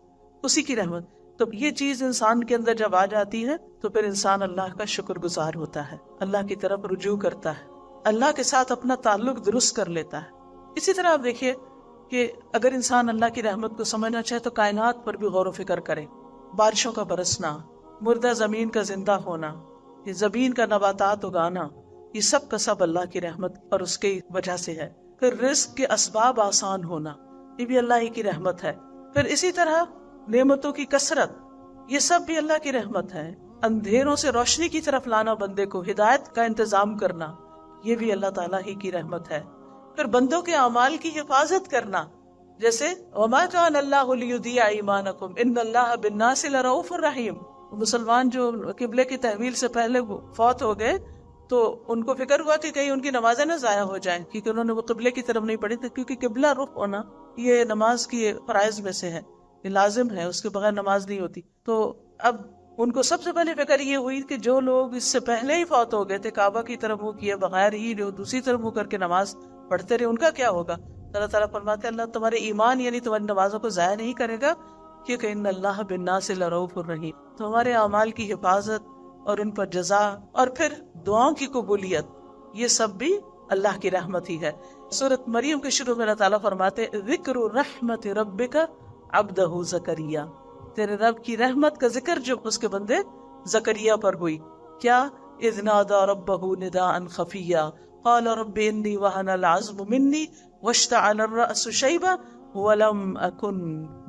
Speaker 1: اسی کی رحمت. تو یہ چیز انسان کے اندر جب آ جاتی ہے تو پھر انسان اللہ کا شکر گزار ہوتا ہے، اللہ کی طرف رجوع کرتا ہے، اللہ کے ساتھ اپنا تعلق درست کر لیتا ہے. اسی طرح آپ دیکھیے کہ اگر انسان اللہ کی رحمت کو سمجھنا چاہے تو کائنات پر بھی غور و فکر کرے. بارشوں کا برسنا، مردہ زمین کا زندہ ہونا، یہ زمین کا نباتات اگانا، یہ سب کا سب اللہ کی رحمت اور اس کی وجہ سے ہے. پھر رزق کے اسباب آسان ہونا، یہ بھی اللہ ہی کی رحمت ہے. پھر اسی طرح نعمتوں کی کثرت، یہ سب بھی اللہ کی رحمت ہے. اندھیروں سے روشنی کی طرف لانا، بندے کو ہدایت کا انتظام کرنا، یہ بھی اللہ تعالیٰ ہی کی رحمت ہے. پھر بندوں کے اعمال کی حفاظت کرنا، جیسے وَمَا كَانَ اللَّهُ لِيُضِيعَ إِيمَانَكُمْ إِنَّ اللَّهَ بِالنَّاسِ لَرَءُوفٌ رَحِيمٌ. مسلمان جو قبلے کی تحویل سے پہلے فوت ہو گئے تو ان کو فکر ہوا کہ کہیں ان کی نمازیں نہ ضائع ہو جائیں، کیونکہ انہوں نے وہ قبلے کی طرف نہیں پڑھی تھی. کیونکہ قبلہ رخ ہونا یہ نماز کی فرائض میں سے ہے، یہ لازم ہے، اس کے بغیر نماز نہیں ہوتی. تو اب ان کو سب سے پہلے فکر یہ ہوئی کہ جو لوگ اس سے پہلے ہی فوت ہو گئے تھے، کعبہ کی طرف منہ کیے بغیر ہی جو دوسری طرف منہ کر کے نماز پڑھتے رہے، ان کا کیا ہوگا. اللہ تعالیٰ فرماتے ہیں اللہ تمہارے ایمان یعنی تمہاری نمازوں کو ضائع نہیں کرے گا، کیونکہ ان اللہ بالناس لرؤوف رحیم. تو ہمارے اعمال کی حفاظت اور ان پر جزا اور پھر دعاؤں کی قبولیت، یہ سب بھی اللہ کی رحمت ہی ہے. سورۃ مریم کے شروع میں اللہ تعالیٰ فرماتے ذکر رحمت ربک عبدہ زکریا، تیرے رب کی رحمت کا ذکر جو اس کے بندے زکریا پر ہوئی. کیا اذ نادى ربہ نداء خفیا قال رب انی وہن العظم منی واشتعل الرأس شیبا ولم اکن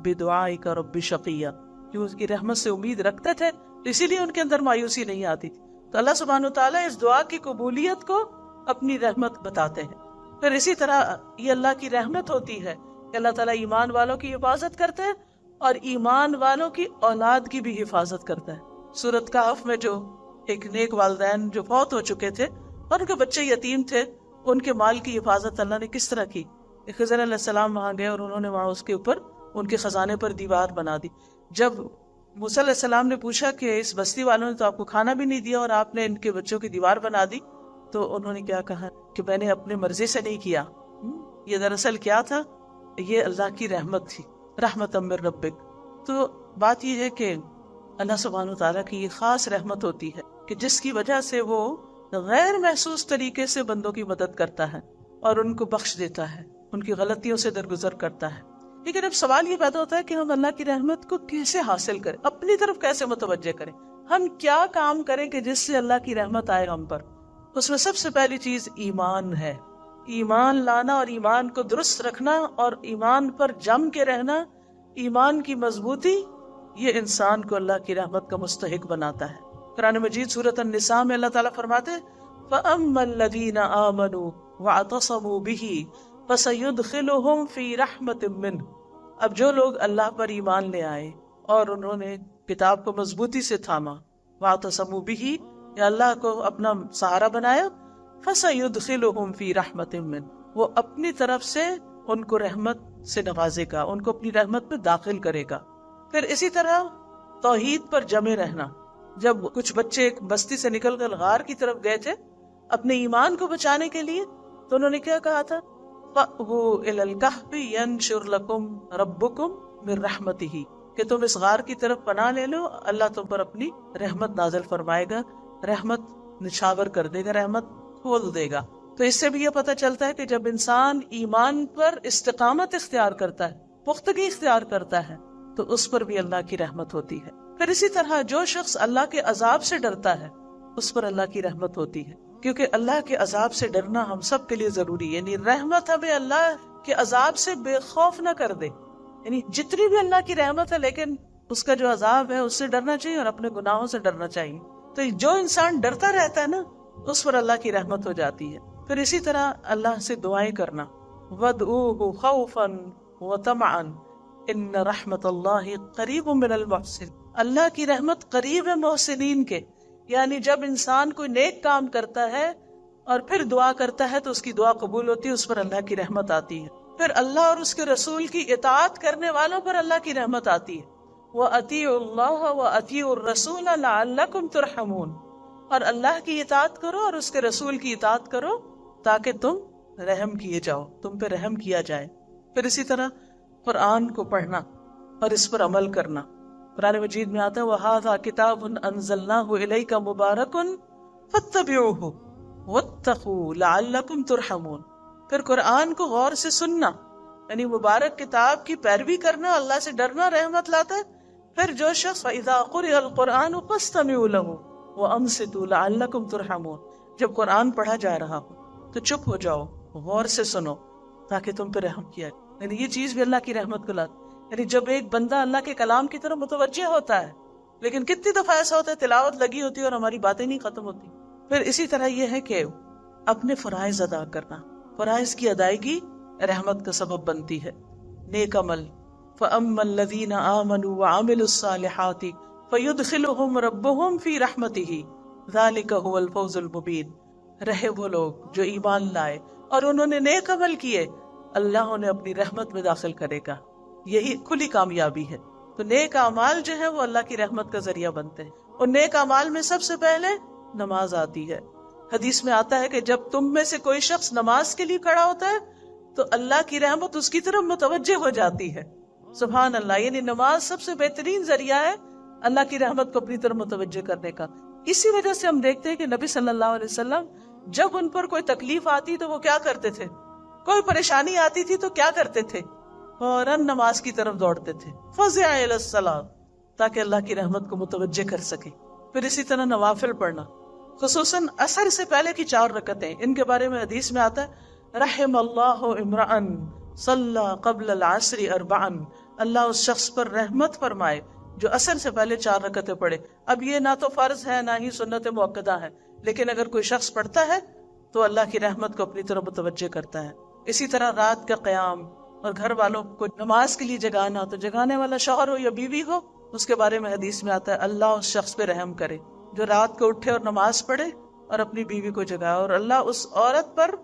Speaker 1: بدعائک رب شقیا. جو اس کی رحمت سے امید رکھتے تھے اسی لیے ان کے اندر مایوسی نہیں آتی تھی. تو اللہ سبحانہ وتعالیٰ اس دعا کی قبولیت کو اپنی رحمت بتاتے ہیں. پھر اسی طرح یہ اللہ کی رحمت ہوتی ہے کہ اللہ تعالیٰ ایمان والوں کی حفاظت کرتے ہیں اور ایمان والوں کی اولاد کی بھی حفاظت کرتا ہے. سورۃ کہف میں جو ایک نیک والدین جو فوت ہو چکے تھے اور ان کے بچے یتیم تھے، ان کے مال کی حفاظت اللہ نے کس طرح کی. خضر علیہ السلام وہاں گئے اور انہوں نے وہاں اس کے اوپر ان کے خزانے پر دیوار بنا دی. جب موسیٰ علیہ السلام نے پوچھا کہ اس بستی والوں نے تو آپ کو کھانا بھی نہیں دیا اور آپ نے ان کے بچوں کی دیوار بنا دی، تو انہوں نے کیا کہا کہ میں نے اپنی مرضی سے نہیں کیا. یہ دراصل کیا تھا؟ یہ اللہ کی رحمت تھی، رحمت من ربک. تو بات یہ ہے کہ اللہ سبحانہ وتعالیٰ کی یہ خاص رحمت ہوتی ہے کہ جس کی وجہ سے وہ غیر محسوس طریقے سے بندوں کی مدد کرتا ہے اور ان کو بخش دیتا ہے، ان کی غلطیوں سے درگزر کرتا ہے. لیکن اب سوال یہ پیدا ہوتا ہے کہ ہم اللہ کی رحمت کو کیسے حاصل کریں، اپنی طرف کیسے متوجہ کریں، ہم کیا کام کریں کہ جس سے اللہ کی رحمت آئے ہم پر. اس میں سب سے پہلی چیز ایمان ہے. ایمان لانا اور ایمان کو درست رکھنا اور ایمان پر جم کے رہنا، ایمان کی مضبوطی، یہ انسان کو اللہ کی رحمت کا مستحق بناتا ہے. قرآن مجید سورۃ النساء میں اللہ تعالیٰ فرماتے فَأَمَّا الَّذِينَ آمَنُوا وَاعْتَصَمُوا بِهِ فَسَيُدْخِلُهُمْ فِي رَحْمَةٍ مِّنْهُ. اب جو لوگ اللہ پر ایمان لے آئے اور انہوں نے کتاب کو مضبوطی سے تھاما، وَاعْتَصَمُوا بِهِ، یا اللہ کو اپنا سہارا بنایا، فَسَيُدْخِلُهُمْ فِي رَحْمَةٍ مِّنْهُ، وہ اپنی طرف سے ان کو رحمت سے نوازے گا، ان کو اپنی رحمت میں داخل کرے گا. پھر اسی طرح توحید پر جمے رہنا. جب کچھ بچے ایک بستی سے نکل کر غار کی طرف گئے تھے اپنے ایمان کو بچانے کے لیے، تو انہوں نے کیا کہا تھا فَأْوُوا إِلَى الْكَهْفِ يَنشُرْ لَكُمْ رَبُّكُمْ مِنْ رَحْمَتِهِ کہ تم اس غار کی طرف پناہ لے لو، اللہ تم پر اپنی رحمت نازل فرمائے گا، رحمت نچھاور کر دے گا، رحمت کھول دے گا۔ تو اس سے بھی یہ پتہ چلتا ہے کہ جب انسان ایمان پر استقامت اختیار کرتا ہے، پختگی اختیار کرتا ہے، تو اس پر بھی اللہ کی رحمت ہوتی ہے۔ پھر اسی طرح جو شخص اللہ کے عذاب سے ڈرتا ہے اس پر اللہ کی رحمت ہوتی ہے، کیونکہ اللہ کے عذاب سے ڈرنا ہم سب کے لیے ضروری ہے۔ یعنی رحمت ہمیں اللہ کے عذاب سے بے خوف نہ کر دے، یعنی جتنی بھی اللہ کی رحمت ہے لیکن اس کا جو عذاب ہے اس سے ڈرنا چاہیے اور اپنے گناہوں سے ڈرنا چاہیے۔ تو جو انسان ڈرتا رہتا ہے نا اس پر اللہ کی رحمت ہو جاتی ہے۔ پھر اسی طرح اللہ سے دعائیں کرنا، وَادْعُوهُ خَوْفًا وَطَمَعًا إِنَّ رَحْمَتَ اللَّهِ قَرِيبٌ مِّنَ الْمُحْسِنِينَ۔ اللہ کی رحمت قریب ہے محسنین کے، یعنی جب انسان کوئی نیک کام کرتا ہے اور پھر دعا کرتا ہے تو اس کی دعا قبول ہوتی ہے، اس پر اللہ کی رحمت آتی ہے۔ پھر اللہ اور اس کے رسول کی اطاعت کرنے والوں پر اللہ کی رحمت آتی ہے، وَأَطِيعُوا اللَّهَ وَأَطِيعُوا الرَّسُولَ لَعَلَّكُمْ تُرْحَمُونَ، اور اللہ کی اطاعت کرو اور اس کے رسول کی اطاعت کرو تاکہ تم رحم کیے جاؤ، تم پہ رحم کیا جائے۔ پھر اسی طرح قرآن کو پڑھنا اور اس پر عمل کرنا۔ قرآن مجید میں آتا ہے وَهَذَا كِتَابٌ أَنزَلْنَاهُ إِلَيْكَ مُبَارَكٌ فَاتَّبِعُوهُ وَاتَّقُوا لَعَلَّكُمْ تُرْحَمُونَ۔ پھر قرآن کو غور سے سننا، یعنی مبارک کتاب کی پیروی کرنا، اللہ سے ڈرنا رحمت لاتا ہے۔ پھر جو شخص فَإِذَا قُرِئَ الْقُرْآنُ فَاسْتَمِعُوا لَهُ وَأَنصِتُوا لَعَلَّكُمْ تُرْحَمُونَ۔ جب قرآن پڑھا جا رہا ہو تو چپ ہو جاؤ، غور سے سنو تاکہ تم پہ رحم کیا جائے۔ یعنی یہ چیز بھی اللہ کی رحمت کو لاتی، یعنی جب ایک بندہ اللہ کے کلام کی طرف متوجہ ہوتا ہے، لیکن کتنی دفعہ ایسا ہوتا ہے تلاوت لگی ہوتی ہے اور ہماری باتیں نہیں ختم ہوتی۔ پھر اسی طرح یہ ہے کہ اپنے فرائض ادا کرنا، فرائض کی ادائیگی رحمت کا سبب بنتی ہے۔ نیک عمل، فَأَمَّا الَّذِينَ آمَنُوا وَعَمِلُوا الصَّالِحَاتِ فَيُدْخِلُهُمْ رَبُّهُمْ فِي رَحْمَتِهِ ذَلِكَ هُوَ الْفَوْزُ الْمُبِينُ۔ رہے وہ لوگ جو ایمان لائے اور انہوں نے نیک عمل کیے، اللہ انہیں اپنی رحمت میں داخل کرے گا، یہی کھلی کامیابی ہے۔ تو نیک اعمال جو ہے وہ اللہ کی رحمت کا ذریعہ بنتے ہیں، اور نیک اعمال میں سب سے پہلے نماز آتی ہے۔ حدیث میں آتا ہے کہ جب تم میں سے کوئی شخص نماز کے لیے کھڑا ہوتا ہے تو اللہ کی رحمت اس کی طرف متوجہ ہو جاتی ہے۔ سبحان اللہ، یعنی نماز سب سے بہترین ذریعہ ہے اللہ کی رحمت کو اپنی طرف متوجہ کرنے کا۔ اسی وجہ سے ہم دیکھتے ہیں کہ نبی صلی اللہ علیہ وسلم جب ان پر کوئی تکلیف آتی تو وہ کیا کرتے تھے، کوئی پریشانی آتی تھی تو کیا کرتے تھے، فوراً نماز کی طرف دوڑتے تھے، فزع الی الصلاۃ، تاکہ اللہ کی رحمت کو متوجہ کر سکے۔ پھر اسی طرح نوافل پڑھنا، خصوصاً عصر سے پہلے کی 4 رکعتیں، ان کے بارے میں حدیث میں آتا ہے رحم اللہ امرأ صلی قبل العصر 4، اللہ اس شخص پر رحمت فرمائے جو عصر سے پہلے 4 رکعتیں پڑھے۔ اب یہ نہ تو فرض ہے نہ ہی سنت مؤکدہ ہے، لیکن اگر کوئی شخص پڑھتا ہے تو اللہ کی رحمت کو اپنی طرف متوجہ کرتا ہے۔ اسی طرح رات کا قیام اور گھر والوں کو نماز کے لیے جگانا، تو جگانے والا شوہر ہو یا بیوی ہو، اس کے بارے میں حدیث میں آتا ہے اللہ اس شخص پہ رحم کرے جو رات کو اٹھے اور نماز پڑھے اور اپنی بیوی کو جگائے، اور اللہ اس عورت پر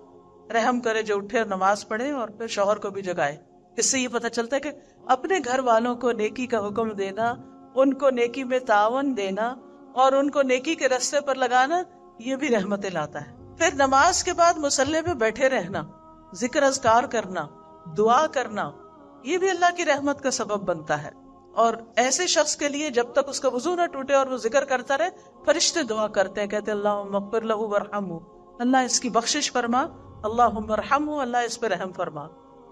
Speaker 1: رحم کرے جو اٹھے اور نماز پڑھے اور پھر شوہر کو بھی جگائے۔ اس سے یہ پتہ چلتا ہے کہ اپنے گھر والوں کو نیکی کا حکم دینا، ان کو نیکی میں تعاون دینا اور ان کو نیکی کے راستے پر لگانا، یہ بھی رحمتیں لاتا ہے۔ پھر نماز کے بعد مصلی پہ بیٹھے رہنا، ذکر اذکار کرنا، دعا کرنا، یہ بھی اللہ کی رحمت کا سبب بنتا ہے۔ اور ایسے شخص کے لیے جب تک اس کا وضو نہ ٹوٹے اور وہ ذکر کرتا رہے، فرشتے دعا کرتے ہیں، کہتے ہیں اللہم اغفر لہ ورحمہ، اللہ اس کی بخشش فرما، اللہم ارحمہ، اللہ اس پہ رحم فرما،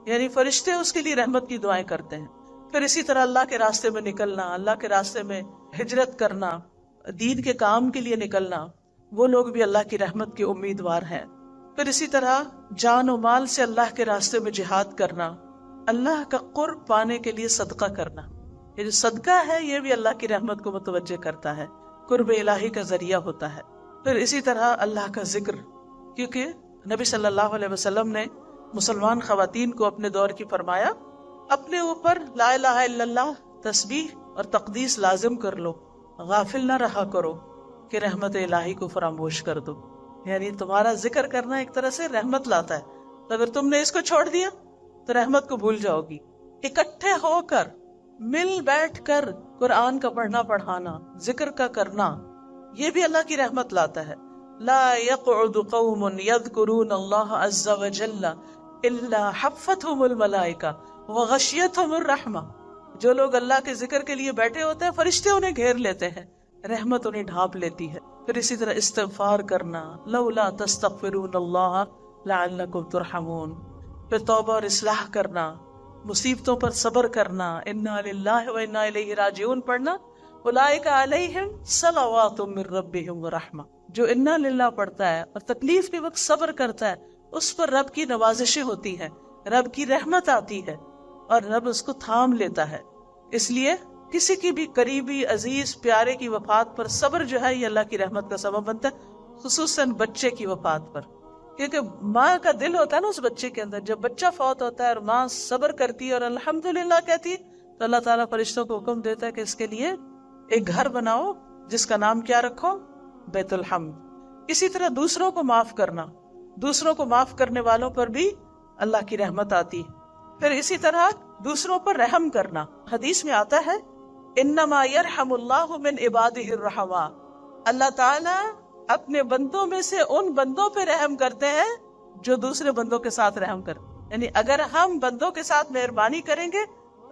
Speaker 1: یعنی فرشتے اس کے لیے رحمت کی دعائیں کرتے ہیں۔ پھر اسی طرح اللہ کے راستے میں نکلنا، اللہ کے راستے میں ہجرت کرنا، دین کے کام کے لیے نکلنا، وہ لوگ بھی اللہ کی رحمت کے امیدوار ہیں۔ پھر اسی طرح جان و مال سے اللہ کے راستے میں جہاد کرنا، اللہ کا قرب پانے کے لیے صدقہ کرنا، یہ جو صدقہ ہے یہ بھی اللہ کی رحمت کو متوجہ کرتا ہے، قرب الہی کا ذریعہ ہوتا ہے۔ پھر اسی طرح اللہ کا ذکر، کیونکہ نبی صلی اللہ علیہ وسلم نے مسلمان خواتین کو اپنے دور کی فرمایا اپنے اوپر لا الہ الا اللہ تسبیح اور تقدیس لازم کر لو، غافل نہ رہا کرو کہ رحمت الہی کو فراموش کر دو، یعنی تمہارا ذکر کرنا ایک طرح سے رحمت لاتا ہے، تو اگر تم نے اس کو چھوڑ دیا تو رحمت کو بھول جاؤ گی۔ اکٹھے ہو کر، مل بیٹھ کر قرآن کا پڑھنا پڑھانا، ذکر کا کرنا، یہ بھی اللہ کی رحمت لاتا ہے۔ لا يقعد قوم يذكرون الله عز وجل الا حفتهم الملائکہ وغشیتهم الرحمہ. جو لوگ اللہ کے ذکر کے لیے بیٹھے ہوتے ہیں فرشتے انہیں گھیر لیتے ہیں، رحمت انہیں ڈھانپ لیتی ہے. پھر اسی طرح استغفار کرنا، لولا تستغفرون اللہ لعلکم ترحمون. پھر توبہ اور اصلاح کرنا، مصیبتوں پر صبر کرنا، انا للہ و انا الیہ راجعون پڑھنا. اولئک علیہم صلوات من ربہم ورحمہ. جو انا للہ پڑھتا ہے اور تکلیف کے وقت صبر کرتا ہے اس پر رب کی نوازشیں ہوتی ہیں، رب کی رحمت آتی ہے اور رب اس کو تھام لیتا ہے. اس لیے کسی کی بھی قریبی عزیز پیارے کی وفات پر صبر جو ہے یہ اللہ کی رحمت کا سبب بنتا ہے، خصوصاً بچے کی وفات پر. کیونکہ ماں کا دل ہوتا ہے نا اس بچے کے اندر. جب بچہ فوت ہوتا ہے اور ماں صبر کرتی ہے اور الحمدللہ کہتی ہے تو اللہ تعالیٰ فرشتوں کو حکم دیتا ہے کہ اس کے لیے ایک گھر بناؤ جس کا نام کیا رکھو؟ بیت الحمد. اسی طرح دوسروں کو معاف کرنا، دوسروں کو معاف کرنے والوں پر بھی اللہ کی رحمت آتی. پھر اسی طرح دوسروں پر رحم کرنا. حدیث میں آتا ہے انما یرحم اللہ من عبادہ الرحماء. اللہ تعالیٰ اپنے بندوں میں سے ان بندوں پہ رحم کرتے ہیں جو دوسرے بندوں کے ساتھ رحم کرتے. یعنی اگر ہم بندوں کے ساتھ مہربانی کریں گے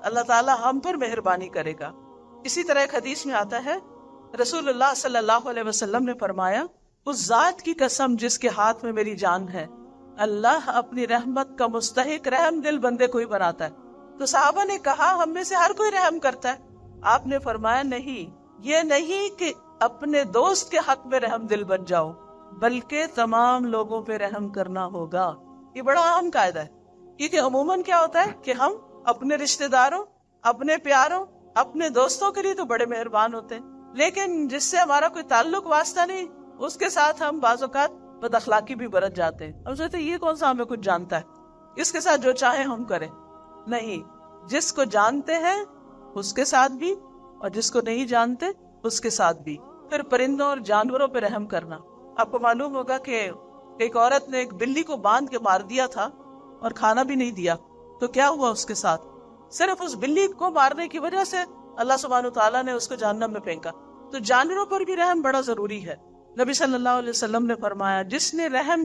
Speaker 1: اللہ تعالیٰ ہم پر مہربانی کرے گا. اسی طرح ایک حدیث میں آتا ہے رسول اللہ صلی اللہ علیہ وسلم نے فرمایا اس ذات کی قسم جس کے ہاتھ میں میری جان ہے، اللہ اپنی رحمت کا مستحق رحم دل بندے کو ہی بناتا ہے. تو صحابہ نے کہا ہم میں سے ہر کوئی رحم کرتا ہے. آپ نے فرمایا نہیں، یہ نہیں کہ اپنے دوست کے حق میں رحم دل بن جاؤ بلکہ تمام لوگوں پہ رحم کرنا ہوگا. یہ بڑا اہم قاعدہ ہے کیونکہ عموماً کیا ہوتا ہے کہ ہم اپنے رشتہ داروں، اپنے پیاروں، اپنے دوستوں کے لیے تو بڑے مہربان ہوتے ہیں، لیکن جس سے ہمارا کوئی تعلق واسطہ نہیں اس کے ساتھ ہم بعض اوقات بد اخلاقی بھی برت جاتے ہیں. ہم سوچتے ہیں یہ کون سا ہمیں کچھ جانتا ہے، اس کے ساتھ جو چاہیں ہم کریں. نہیں، جس کو جانتے ہیں اس کے ساتھ بھی اور جس کو نہیں جانتے اس کے ساتھ بھی. پھر پرندوں اور جانوروں پہ رحم کرنا. آپ کو معلوم ہوگا کہ ایک عورت نے ایک بلی کو باندھ کے مار دیا تھا اور کھانا بھی نہیں دیا. تو کیا ہوا اس کے ساتھ؟ صرف اس بلی کو مارنے کی وجہ سے اللہ سبحانہ تعالیٰ نے اس کو جہنم میں پھینکا. تو جانوروں پر بھی رحم بڑا ضروری ہے. نبی صلی اللہ علیہ وسلم نے فرمایا جس نے رحم